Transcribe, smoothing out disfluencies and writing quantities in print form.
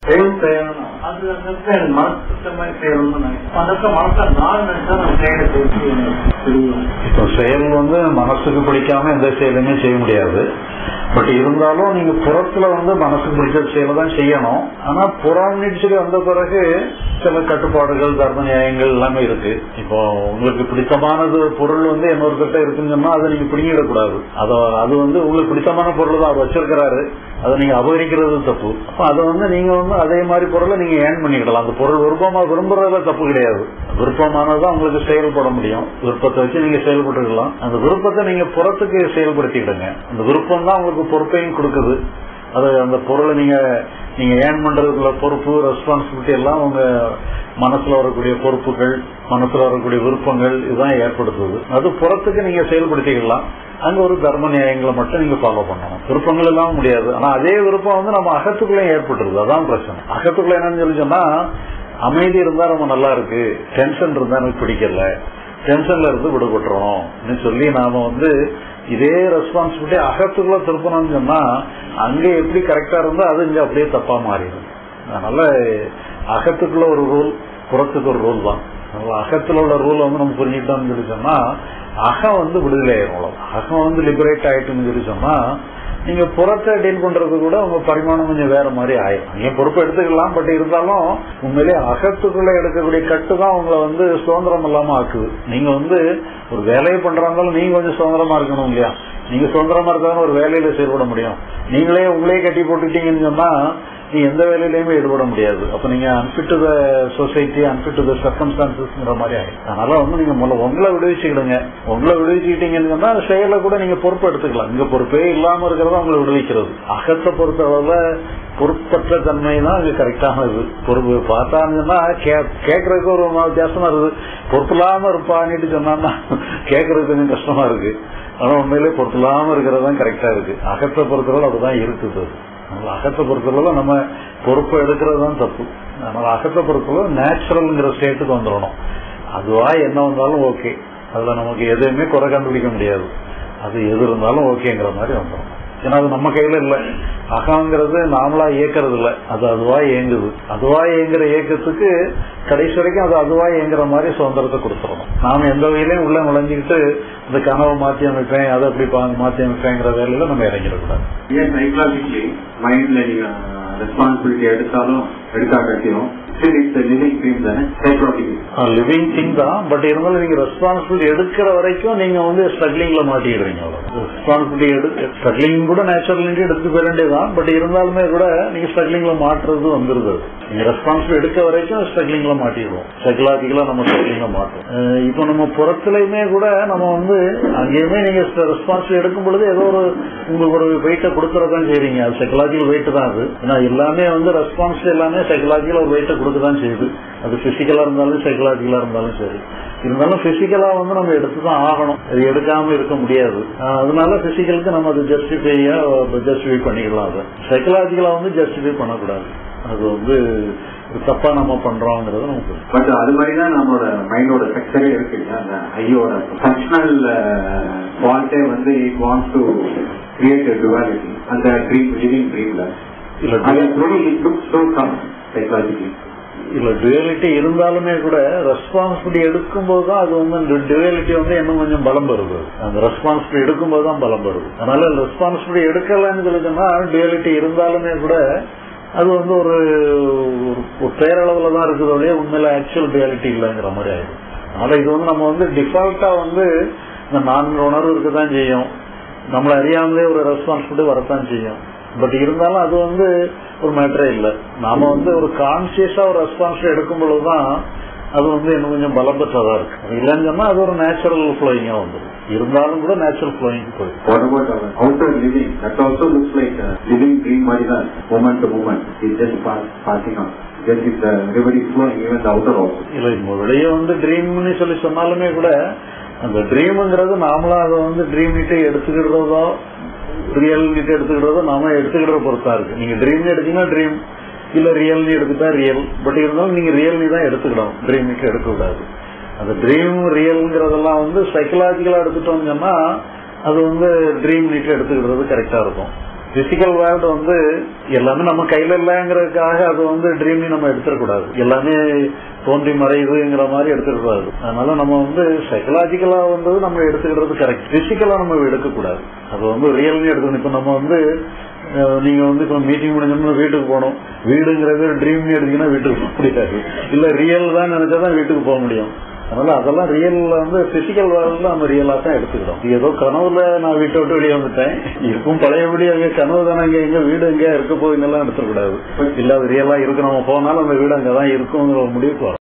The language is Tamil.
செயல் செய்யணும். அது மனசு மாதிரி செய்யணும்னு அതൊക്കെ மனசை நாள் நினைச்சா நம்ம செய்யணும். இப்போ செயல் மனசுக்கு பிடிக்காம எந்த செயலுமே செய்ய முடியாது. பட் இருந்தாலும் நீங்க புறத்துல மனசுக்கு பிடிச்ச செயலை தான் செய்யணும். ஆனா புறம்னு வந்த பிறகு சில கட்டுப்பாடுகள், தர்ம நியாயங்கள் எல்லாமே இருக்கு. இப்போ உங்களுக்கு பிடித்தமானது பொருள் இன்னொருக்கிட்ட இருக்குன்னு சொன்னா அதை நீங்க பிடிங்கிடக்கூடாது. அது உங்களுக்கு பிடித்தமான பொருள் தான் அவர் வச்சிருக்கிறாரு, அதை நீங்க அபகரிக்கிறது தப்பு. அப்ப அதை நீங்க அதே மாதிரி பொருளை நீங்க ஏர்ன் பண்ணிக்கிடலாம். அந்த பொருள் விருப்பமா விரும்புறதுல தப்பு கிடையாது. விருப்பமானதான் உங்களுக்கு செயல்பட முடியும். விருப்பத்தை வச்சு நீங்க செயல்பட்டுக்கலாம். அந்த விருப்பத்தை நீங்க புறத்துக்கு செயல்படுத்திக்கிடுங்க. அந்த விருப்பம் தான் உங்களுக்கு பொறுப்பையும் கொடுக்குது. அது அந்த பொருளை நீங்க ஏர்ன் பண்றதுக்குள்ள பொறுப்பு, ரெஸ்பான்சிபிலிட்டி எல்லாம் உங்க மனசுல வரக்கூடிய பொறுப்புகள், மனசுல வரக்கூடிய விருப்பங்கள் இதுதான் ஏற்படுத்துது. அது புறத்துக்கு நீங்க செயல்படுத்திக்கலாம். அங்க ஒரு தர்ம நியாயங்களை மட்டும் நீங்க ஃபாலோ பண்ணணும். விருப்பங்கள் எல்லாம் முடியாது. ஆனா அதே விருப்பம் நம்ம அகத்துக்குள்ள ஏற்பட்டுருது. அதான் பிரச்சனை. அகத்துக்குள்ள என்னன்னு சொன்னா, அமைதி இருந்தா ரொம்ப நல்லா இருக்கு, டென்ஷன் இருந்தா எனக்கு பிடிக்கல, டென்ஷன்ல இருந்து விடுபட்டுறோம் சொல்லி நாம இதே ரெஸ்பான்சிபிலிட்டி அகத்துக்குள்ள திருப்பணும்னு சொன்னா அங்க எப்படி கரெக்டா இருந்தா அது இங்க அப்படியே தப்பா மாறிடும். அதனால அகத்துக்குள்ள ஒரு ரூல், புறத்துக்கு ஒரு ரூல் தான். அகத்துல உள்ள ரூல் நம்ம புரிஞ்சுக்கிட்டோம்னு சொல்லி சொன்னா அகம் விடுதலை ஆயிரும். அகம் லிபரேட் ஆயிட்டுன்னு சொல்லி சொன்னா நீங்க புறத்தை டீல் பண்றது கூட உங்க பரிமாணம் கொஞ்சம் வேற மாதிரி ஆயிரும். நீங்க பொறுப்பு எடுத்துக்கலாம். பட் இருந்தாலும் உண்மையிலே அகத்துக்குள்ள எடுக்கக்கூடிய கட்டு தான் உங்களை சுதந்திரம் இல்லாம ஆக்குது. நீங்க ஒரு வேலையை பண்றாலும் நீங்க கொஞ்சம் சுதந்திரமா இருக்கணும் இல்லையா? நீங்க சுதந்திரமா இருக்காத ஒரு வேலையில செயல்பட முடியும். நீங்களே உங்களே கட்டி போட்டுட்டீங்கன்னு சொன்னா நீ எந்த வேலையிலயுமே ஈடுபட முடியாது. அப்ப நீங்க unfit to the society, unfit to the சர்க்கம்ஸ்டான்சஸ்ங்கிற மாதிரி ஆயிடும். அதனால நீங்க உங்களை விடுவிச்சுக்கிடுங்க. உங்களை விடுவிச்சுக்கிட்டீங்கன்னு சொன்னா செயலை கூட நீங்க பொறுப்பு எடுத்துக்கலாம். இங்க பொறுப்பே இல்லாம இருக்கிறதா உங்களை விடுவிக்கிறது. அகத்தை பொறுத்தளவுல பொறுப்பற்ற தன்மை தான் இது கரெக்டானது. பொறுப்பு பார்த்தாங்கன்னா கேட்கறதுக்கு ஒரு வித்தியாசமா இருக்குது. பொறுப்பு இல்லாம இருப்பான்னு சொன்னா கேட்கறதுக்கு கொஞ்சம் கஷ்டமா இருக்கு. ஆனா உண்மையிலே பொறுப்பு இல்லாம இருக்கிறது தான் கரெக்டா இருக்கு. அகத்தை பொறுத்தளவு அப்படிதான் இருக்குது. அகத்தை பொறுத்தளவு நம்ம பொறுப்பு எடுக்கிறது தான் தப்பு. அதனால அகத்தை பொறுத்தளவு நேச்சுரல்ங்கிற ஸ்டேட்டுக்கு வந்துடணும். அதுவா என்ன வந்தாலும் ஓகே, அதுல நமக்கு எதுவுமே குறை கண்டுபிடிக்க முடியாது. அது எது இருந்தாலும் ஓகேங்கிற மாதிரி வந்துடும். ஏன்னா அது நம்ம கையில இல்ல. அகங்கிறது நாமளா இயக்கிறது இல்ல, அது அதுவா இயங்குது. அதுவா இயங்குற இயக்கத்துக்கு கடைசி வரைக்கும் அது அதுவா இயங்குற மாதிரி சுதந்திரத்தை கொடுத்துடணும். நாம எந்த வகையிலையும் உள்ள நுழைஞ்சுக்கிட்டு இந்த கனவை மாற்றி அமைப்பேன், அதை அப்படி மாற்றி அமைப்பேங்கிற வேலையில நம்ம இறங்கிடக்கூடாது. ஏன் சைக்காலஜிக்கலி மைண்ட்ல நீங்க ரெஸ்பான்சிபிலிட்டி எடுத்தாலும் எடுக்காட்டியும் லிவிங் திங் தான். பட் இருந்தாலும் நீங்க ரெஸ்பான்சிபிலிட்டி எடுக்கிற வரைக்கும் நீங்க ஸ்ட்ரகிளிங்ல மாட்டிடுறீங்க. ரெஸ்பான்சிபிலிட்டி ஸ்ட்ரகிளிங் கூட நேச்சுரல் எடுத்து போக வேண்டியதான். பட் இருந்தாலுமே கூட நீங்க ஸ்ட்ரகிளிங்ல மாற்றுறது வந்துருது. நீங்க ரெஸ்பான்சிபிலிட்டி எடுக்க வரைக்கும் ஸ்ட்ரகிளிங்ல மாட்டிடுவோம். சைக்கலாஜிக்கலா நம்ம ஸ்ட்ரகிளிங்ல மாட்டோம். இப்போ நம்ம புறத்திலயுமே கூட நம்ம அங்கேயுமே நீங்க ரெஸ்பான்சிபிலிட்டி எடுக்கும் பொழுது ஏதோ உங்களுக்கு ஒரு வெயிட்ட கொடுக்கறதான் செய்றீங்க. அது சைக்கலாஜிக்கல் வெயிட் தான். அது ஏன்னா எல்லாமே ரெஸ்பான்சிபிலிட்டி எல்லாமே சைக்கலாஜிக்கல் ஒரு வெயிட்ட கொடுக்கதான் செய்யுது. அது பிசிக்கலா இருந்தாலும் சைக்கலாஜிக்கலா இருந்தாலும் சரி. இருந்தாலும் பிசிக்கலா நம்ம எடுத்துதான் ஆகணும். அது எடுக்காம இருக்க முடியாது. அதனால பிசிக்கலுக்கு நம்ம அது ஜஸ்டிஃபை பண்ணிக்கலாம். அதை சைக்கலாஜிக்கலா ஜஸ்டிஃபை பண்ணக்கூடாது. அது தப்பா நம்ம பண்றோம்ங்கிறது நமக்கு. பட் அது மாதிரிதான் நம்மளோட மைண்டோட ஸ்ட்ரக்சரே இருக்கு. அந்த ஐயோட functional quality it wants to create a duality. அந்த ட்ரீம் லிவிங் ட்ரீம்ல இல்ல டுவாலிட்டி இருந்தாலுமே கூட ரெஸ்பான்சிபிலிட்டி எடுக்கும் போதுதான் அது டுவாலிட்டி இன்னும் கொஞ்சம் பலம் வருது. அந்த ரெஸ்பான்சிபிலிட்டி எடுக்கும் போதுதான் பலம் வருது. அதனால ரெஸ்பான்சிபிலிட்டி எடுக்கலன்னு சொல்லிட்டோம்னா டுவாலிட்டி இருந்தாலுமே கூட அது ஒரு பேரளவுல தான் இருக்குதோடைய உண்மையில ஆக்சுவல் டுவாலிட்டி இல்லைங்கிற மாதிரி ஆயிடும். அதனால இது நம்ம டிஃபால்ட்டா இந்த 4 உணர்வு இருக்கதான் செய்யும். நம்மள அறியாமலே ஒரு ரெஸ்பான்சிபிலிட்டி வரத்தான் செய்யும். பட் இருந்தாலும் அது ஒரு மேட்டரே இல்லை. நாம ஒரு கான்சியஸா ஒரு ரெஸ்பான்சிபிலிட்டி எடுக்கும் பொழுதுதான் அது இன்னும் கொஞ்சம் பலம் பெற்றதா இருக்கு. இல்லைன்னு சொன்னா அது ஒரு நேச்சுரல் ஃப்ளோயிங்கா வந்துடும். இருந்தாலும் கூட நேச்சுரல் ஃப்ளோயிங் போயிடும். வெளியே ட்ரீம்னு சொல்லி சொன்னாலுமே கூட அந்த ட்ரீம்ங்கிறது நாமளா அதை ட்ரீம் கிட்ட எடுத்துக்கிடுறதோ ரியல் கிட்ட எடுத்துக்கிடுறதோ நாம எடுத்துக்கிற பொறுத்தா இருக்கு. நீங்க ட்ரீம் எடுத்தீங்கன்னா ட்ரீம், இல்ல ரியல் எடுத்துட்டா ரியல். பட் இருந்தாலும் நீங்க ரியல் தான் எடுத்துக்கணும், ட்ரீம் கிட்ட எடுக்க கூடாது. அந்த ட்ரீம் ரியல்ங்கிறதெல்லாம் சைக்கலாஜிக்கலா எடுத்துட்டோம்னு சொன்னா அது ட்ரீம் கிட்ட எடுத்துக்கிடுறது கரெக்டா இருக்கும். பிசிக்கல் வேர்ல்டு வந்து எல்லாமே நம்ம கையில இல்லங்கிறதுக்காக அது வந்து ட்ரீம்னு நம்ம எடுத்துடக்கூடாது. எல்லாமே தோன்றி மறையுதுங்கிற மாதிரி எடுத்துக்கூடாது. அதனால நம்ம வந்து சைக்கலாஜிக்கலா வந்து நம்ம எடுத்துக்கிறது கரெக்ட். பிசிக்கலா நம்ம எடுக்கக்கூடாது. அது வந்து ரியல்னு எடுத்துக்கணும். இப்ப நம்ம வந்து நீங்க வந்து இப்ப மீட்டிங் முடிஞ்சோம்னா வீட்டுக்கு போகணும், வீடுங்கிறது ட்ரீம்னு எடுத்தீங்கன்னா வீட்டுக்கு போக முடியாது. இல்ல ரியல் தான் நினைச்சாதான் வீட்டுக்கு போக முடியும். அதனால அதெல்லாம் ரியல்ல வந்து பிசிக்கல் வேர்ல்ட்ல நம்ம ரியலா தான் எடுத்துக்கிறோம். ஏதோ கனவுல நான் வீட்டை விட்டு வெளியே வந்துட்டேன், இருக்கும் பழையபடி அங்க கனவு தானே, எங்க வீடு எங்க இருக்க போகுதுன்னெல்லாம் எடுத்துக்கூடாது. இல்ல அது ரியலா இருக்கு, நம்ம போனாலும் அந்த வீடு அங்கதான் இருக்குங்கிற முடிவுக்கு வரும்.